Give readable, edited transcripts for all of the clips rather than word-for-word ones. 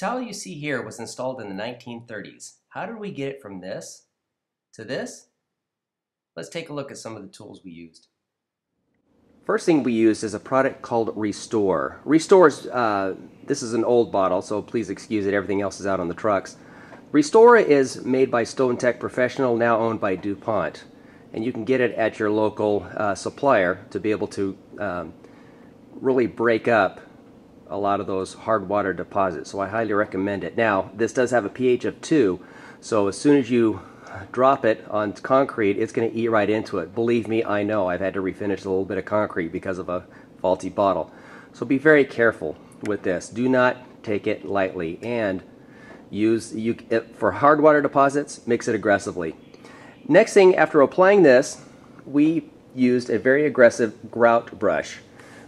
tile you see here was installed in the 1930s. How did we get it from this to this? Let's take a look at some of the tools we used. First thing we used is a product called Restore. Restore's, this is an old bottle, so please excuse it, everything else is out on the trucks. Restore is made by Stone Tech Professional, now owned by DuPont. And you can get it at your local supplier to be able to really break up a lot of those hard water deposits. So I highly recommend it. Now, this does have a pH of 2, so as soon as you drop it on concrete, it's going to eat right into it. Believe me, I know. I've had to refinish a little bit of concrete because of a faulty bottle. So be very careful with this. Do not take it lightly, and for hard water deposits, mix it aggressively. Next thing, after applying this, we used a very aggressive grout brush.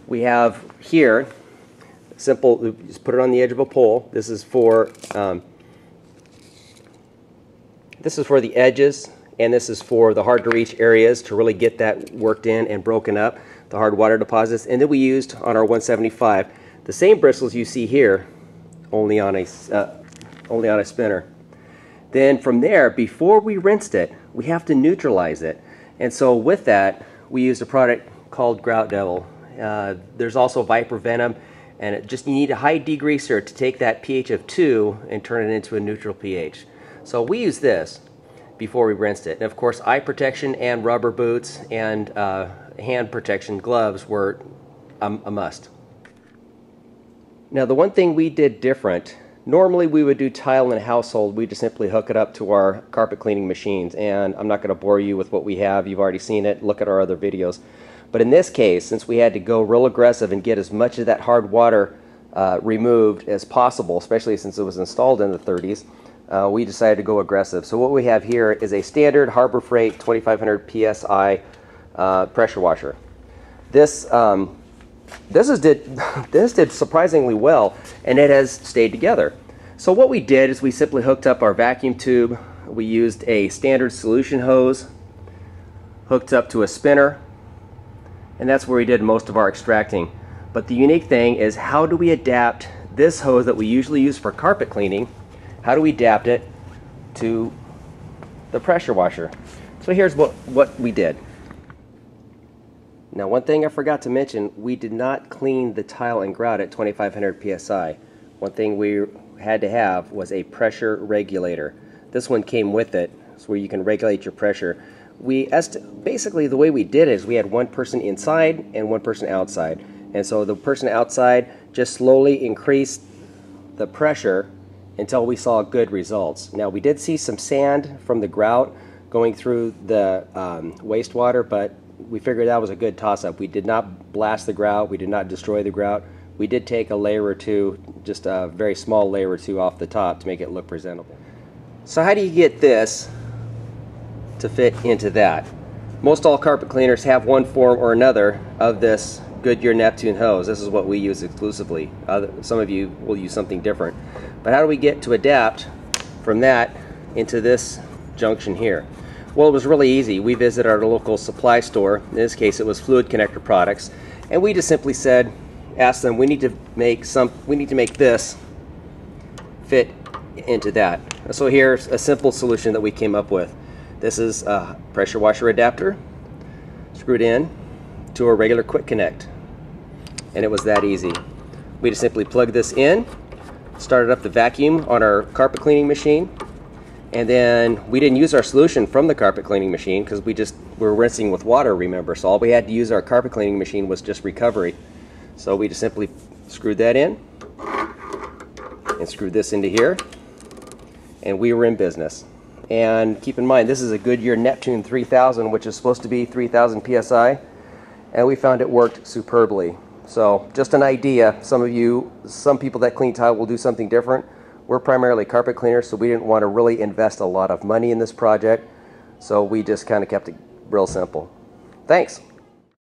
We have here, simple, just put it on the edge of a pole. This is for the edges, and this is for the hard to reach areas to really get that worked in and broken up, the hard water deposits. And then we used on our 175 the same bristles you see here, only on a spinner. Then from there, before we rinsed it, we have to neutralize it. And so with that, we used a product called Grout Devil. There's also Viper Venom, and you need a high degreaser to take that pH of 2 and turn it into a neutral pH. So we use this before we rinsed it. And of course, eye protection and rubber boots and hand protection gloves were a must. Now, the one thing we did different, normally we would do tile in a household. We just simply hook it up to our carpet cleaning machines, and I'm not going to bore you with what we have. You've already seen it. Look at our other videos. But in this case, since we had to go real aggressive and get as much of that hard water removed as possible, especially since it was installed in the 30s, we decided to go aggressive. So what we have here is a standard Harbor Freight 2500 PSI pressure washer. This did surprisingly well, and it has stayed together. So what we did is we simply hooked up our vacuum tube. We used a standard solution hose hooked up to a spinner, and that's where we did most of our extracting. But the unique thing is, how do we adapt this hose that we usually use for carpet cleaning? How do we adapt it to the pressure washer? So here's what we did. Now, one thing I forgot to mention, we did not clean the tile and grout at 2500 PSI. One thing we had to have was a pressure regulator. This one came with it, so where you can regulate your pressure. Basically, the way we did it is we had one person inside and one person outside. And so the person outside just slowly increased the pressure until we saw good results. Now, we did see some sand from the grout going through the wastewater, but we figured that was a good toss-up. We did not blast the grout. We did not destroy the grout. We did take a layer or two, just a very small layer or two off the top to make it look presentable. So how do you get this to fit into that? Most all carpet cleaners have one form or another of this Goodyear Neptune hose. This is what we use exclusively. Some of you will use something different. But how do we get to adapt from that into this junction here? Well, it was really easy. We visited our local supply store. In this case, it was Fluid Connector Products, and we just simply asked them, we need to make this fit into that. So here's a simple solution that we came up with. This is a pressure washer adapter screwed in to a regular quick connect, and it was that easy. We just simply plugged this in, started up the vacuum on our carpet cleaning machine, and then we didn't use our solution from the carpet cleaning machine because we were rinsing with water, remember, so all we had to use our carpet cleaning machine was just recovery. So we just simply screwed that in and screwed this into here, and we were in business. And keep in mind, this is a Goodyear Neptune 3000, which is supposed to be 3000 PSI, and we found it worked superbly. So just an idea, some people that clean tile will do something different. We're primarily carpet cleaners, so we didn't want to really invest a lot of money in this project, so we just kind of kept it real simple. Thanks.